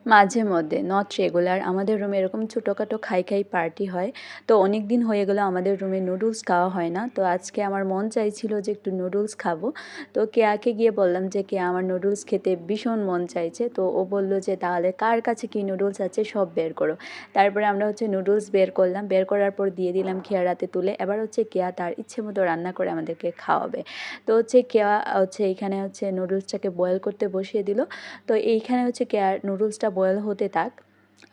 মাঝে মধ্যে, not regular, আমাদের রুমে এরকম ছোটোখাটো খাই পার্টি হয়। তো অনেক দিন হয়ে গেলো আমাদের রুমে নুডলস খাওয়া হয় না। তো আজকে আমার মন চাইছিল যে একটু নুডলস খাবো। তো কেয়াকে গিয়ে বললাম যে কেয়া, আমার নুডলস খেতে ভীষণ মন চাইছে। তো ও বলল যে তাহলে কার কাছে কী নুডলস আছে সব বের করো। তারপরে আমরা হচ্ছে নুডলস বের করলাম, বের করার পর দিয়ে দিলাম কেয়ার হাতে তুলে। এবার হচ্ছে কেয়া তার ইচ্ছে মতো রান্না করে আমাদেরকে খাওয়াবে। তো হচ্ছে কেয়া হচ্ছে এইখানে হচ্ছে নুডলসটাকে বয়েল করতে বসিয়ে দিল। তো এইখানে হচ্ছে কেয়ার নুডলসটা বয়েল হতে থাক।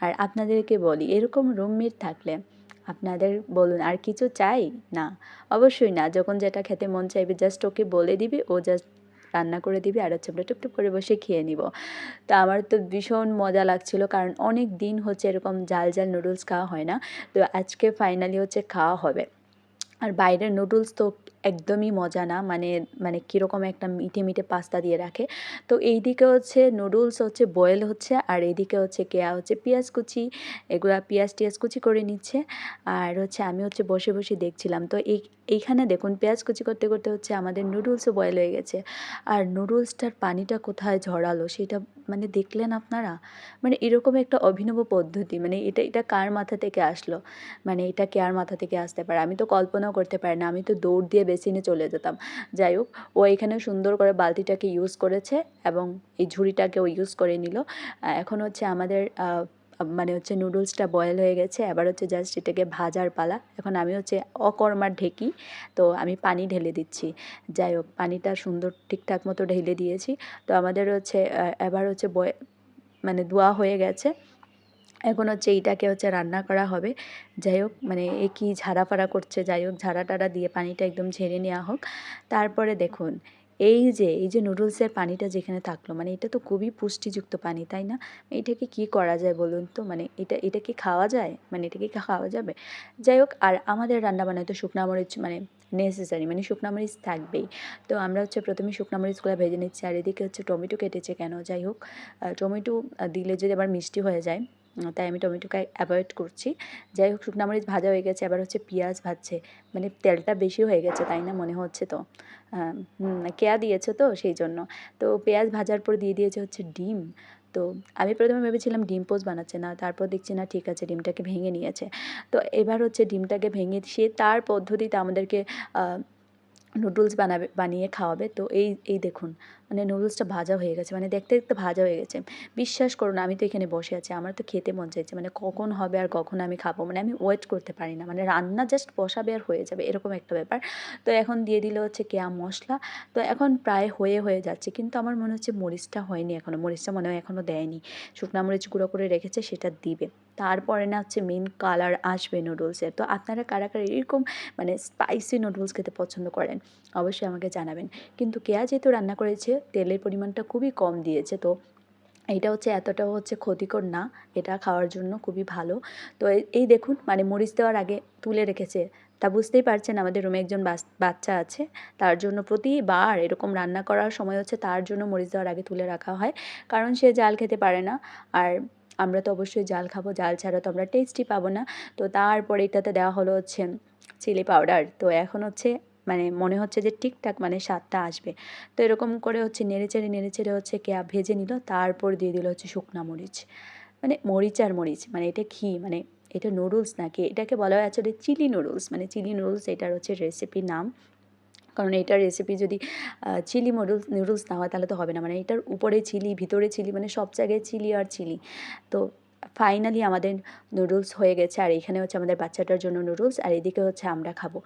আর আপনাদেরকে বলি, এরকম রুমমেট থাকলে আপনাদের বলুন আর কিছু চাই? না, অবশ্যই না। যখন যেটা খেতে মন চাইবে জাস্ট ওকে বলে দিবি, ও জাস্ট রান্না করে দিবি, আর হচ্ছে আমরা টুকটুক করে বসে খেয়ে নিব। তো আমার তো ভীষণ মজা লাগছিল, কারণ অনেক দিন হচ্ছে এরকম ঝাল ঝাল নুডলস খাওয়া হয় না। তো আজকে ফাইনালি হচ্ছে খাওয়া হবে। আর বাইরের নুডলস তো একদমই মজা না, মানে মানে কীরকম একটা মিঠে মিঠে পাস্তা দিয়ে রাখে। তো এইদিকে হচ্ছে নুডলস হচ্ছে বয়েল হচ্ছে, আর এইদিকে হচ্ছে কেয়া হচ্ছে পেঁয়াজ কুচি, এগুলা পেঁয়াজ টিয়াজ কুচি করে নিচ্ছে। আর হচ্ছে আমি হচ্ছে বসে বসে দেখছিলাম। তো এইখানে দেখুন পেঁয়াজ কুচি করতে করতে হচ্ছে আমাদের নুডলসও বয়েল হয়ে গেছে। আর নুডলসটার পানিটা কোথায় ঝরালো সেটা মানে দেখলেন আপনারা? মানে এরকম একটা অভিনব পদ্ধতি, মানে এটা কার মাথা থেকে আসলো? মানে এটা কার মাথা থেকে আসতে পারে? আমি তো কল্পনাও করতে পারি না। আমি তো দৌড় দিয়ে বেসিনে চলে যেতাম। যাই হোক, ও এখানে সুন্দর করে বালতিটাকে ইউজ করেছে এবং এই ঝুড়িটাকেও ইউজ করে নিল। এখন হচ্ছে আমাদের মানে হচ্ছে নুডলসটা বয়েল হয়ে গেছে। এবার হচ্ছে জাস্ট এটাকে ভাজার পালা। এখন আমি হচ্ছে অকর্মার ঢেকি, তো আমি পানি ঢেলে দিচ্ছি। যাই হোক, পানিটা সুন্দর ঠিকঠাক মতো ঢেলে দিয়েছি। তো আমাদের হচ্ছে এবার হচ্ছে মানে ধোয়া হয়ে গেছে। এখন হচ্ছে এইটাকে হচ্ছে রান্না করা হবে। যাই হোক, মানে এ কি ঝাড়া-ফাড়া করছে, যাই হোক ঝাড়া-টাড়া দিয়ে পানিটা একদম ঝেড়ে নেওয়া হোক। তারপরে দেখুন, এই যে নুডলসের পানিটা যেখানে থাকলো, মানে এটা তো খুবই পুষ্টিযুক্ত পানি, তাই না? এটাকে কি করা যায় বলুন তো? মানে এটা কি খাওয়া যায়? মানে এটা কি খাওয়া যাবে? যাই হোক, আর আমাদের রান্নাবান্নায় তো শুকনা মরিচ মানে নেসেসারি, মানে শুকনা মরিচ থাকবেই। তো আমরা হচ্ছে ১ম এ শুকনা মরিচগুলা ভেজে নিচ্ছি, আর এদিকে হচ্ছে টমেটো কেটেছে কেন? যাই হোক, টমেটো দিলে যদি আবার মিষ্টি হয়ে যায়, তাই আমি টমেটোকে অ্যাভয়েড করছি। যাই হোক, শুকনা মরিচ ভাজা হয়ে গেছে, এবার হচ্ছে পেঁয়াজ ভাজছে। মানে তেলটা বেশি হয়ে গেছে, তাই না মনে হচ্ছে তো? কেয়া দিয়েছে তো সেই জন্য। তো পেঁয়াজ ভাজার পর দিয়ে দিয়েছে হচ্ছে ডিম। তো আমি ১ম এ ভেবেছিলাম ডিম পোচ বানাচ্ছে, না তারপর দেখছি না ঠিক আছে, ডিমটাকে ভেঙে নিয়েছে। তো এবার হচ্ছে ডিমটাকে ভেঙে সে তার পদ্ধতিতে আমাদেরকে আ নুডলস বানিয়ে খাওয়াবে। তো এই দেখুন, মানে নুডলসটা ভাজা হয়ে গেছে, মানে দেখতে দেখতে ভাজা হয়ে গেছে। বিশ্বাস করুন, আমি তো এখানে বসে আছি, আমার তো খেতে মন চাইছে, মানে কখন হবে আর কখন আমি খাবো, মানে আমি ওয়েট করতে পারি না, মানে রান্না জাস্ট বসাবে আর হয়ে যাবে, এরকম একটা ব্যাপার। তো এখন দিয়ে দিল হচ্ছে কেয়া মশলা। তো এখন প্রায় হয়ে যাচ্ছে, কিন্তু আমার মনে হচ্ছে মরিচটা হয়নি এখনও, মরিচটা মনে হয় এখনও দেয়নি। শুকনা মরিচ গুঁড়ো করে রেখেছে, সেটা দিবে। তারপরে না হচ্ছে মেন কালার আসবে নুডলসের। তো আপনারা কারা কারা এরকম মানে স্পাইসি নুডলস খেতে পছন্দ করেন, অবশ্যই আমাকে জানাবেন। কিন্তু কেয়া যেহেতু রান্না করেছে, তেলের পরিমাণটা খুবই কম দিয়েছে। তো এইটা হচ্ছে এতটাও হচ্ছে ক্ষতিকর না, এটা খাওয়ার জন্য খুবই ভালো। তো এই দেখুন, মানে মরিচ দেওয়ার আগে তুলে রেখেছে। তা বুঝতেই পারছেন আমাদের রুমে একজন বাচ্চা আছে, তার জন্য প্রতিবার এরকম রান্না করার সময় হচ্ছে তার জন্য মরিচ দেওয়ার আগে তুলে রাখা হয়। কারণ সে ঝাল খেতে পারে না। আর আমরা তো অবশ্যই ঝাল খাবো, ঝাল ছাড়া তো আমরা টেস্টই পাবো না। তো তারপরে এটাতে দেওয়া হলো হচ্ছে চিলি পাউডার। তো এখন হচ্ছে মানে মনে হচ্ছে যে ঠিকঠাক মানে স্বাদটা আসবে। তো এরকম করে হচ্ছে নেড়েচেড়ে হচ্ছে কেয়া ভেজে নিল, তারপর দিয়ে দিল হচ্ছে শুকনা মরিচ। মানে মরিচ আর মরিচ, মানে এটা কি, মানে এটা নুডলস নাকি? এটাকে বলা হয় আসলে চিলি নুডলস, মানে চিলি নুডলস এটার হচ্ছে রেসিপি নাম। কারণ এটার রেসিপি যদি চিলি নুডলস না হয় তাহলে তো হবে না। মানে এটার উপরে চিলি, ভিতরে চিলি, মানে সব জায়গায় চিলি আর চিলি। তো ফাইনালি আমাদের নুডলস হয়ে গেছে, আর এখানে হচ্ছে আমাদের বাচ্চাটার জন্য নুডলস, আর এদিকে হচ্ছে আমরা খাবো।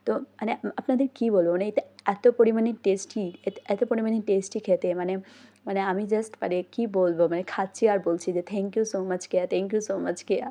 তো মানে আপনাদের কী বলবো, মানে এটা এত পরিমাণে টেস্টি, এত পরিমাণে টেস্টি খেতে, মানে মানে আমি জাস্ট মানে কী বলবো, মানে খাচ্ছি আর বলছি যে thank you so much Keya, thank you so much Keya.